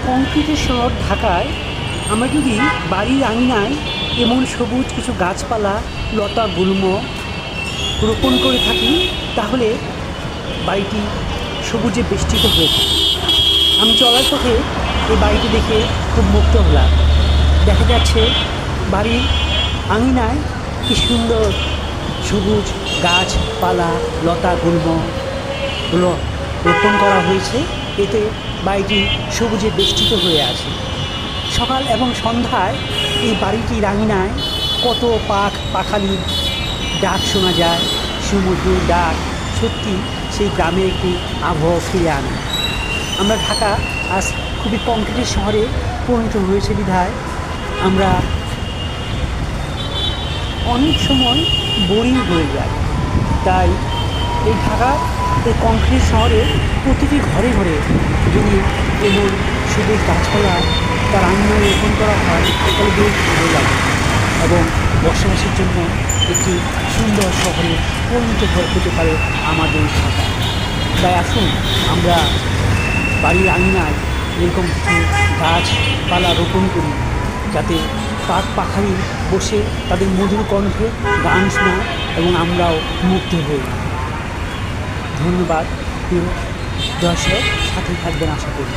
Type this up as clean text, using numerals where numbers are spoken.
কংক্রিটের শহর ঢাকায় আমরা যদি বাড়ির আঙিনায় এমন সবুজ কিছু গাছপালা, লতা, গুল্ম রোপণ করে থাকি, তাহলে বাড়িটি সবুজে বেষ্টিত হয়ে থাকে। আমি চলার পথে এই বাড়িটি দেখে খুব মুগ্ধ হলাম। দেখা যাচ্ছে বাড়ির আঙিনায় কি সুন্দর সবুজ গাছপালা, লতা, গুল্মগুলো রোপণ করা হয়েছে। এতে বাড়িটি সবুজে বেষ্টিত হয়ে আছে। সকাল এবং সন্ধ্যায় এই বাড়িটির আঙিনায় কত পাখালির ডাক শোনা যায়, সুমধুর ডাক। সত্যি সেই গ্রামের একটি আবহাওয়া ফিরে আনে। আমরা ঢাকা আজ খুবই কংক্রিটের শহরে পরিণত হয়েছে বিধায় আমরা অনেক সময় বোরিং হয়ে যায়। তাই এই ঢাকা এই কংক্রিট শহরে প্রতিটি ঘরে ঘরে যদি এমন সবুজ গাছপালা তার আঙিনায় রোপণ করা হয়, তাহলে বেশ ভালো লাগে এবং বসবাসের জন্য একটি সুন্দর শহরে পরিণত হতে পারে আমাদের ঢাকা। তাই আসুন আমরা বাড়ির আঙিনায় এরকম কিছু গাছপালা রোপণ করি, যাতে পাখালি বসে তাদের মধুর কণ্ঠে গান শোনায় এবং আমরাও মুগ্ধ হই। ধন্যবাদ প্রিয় দর্শক, সাথে থাকবেন আশা করি।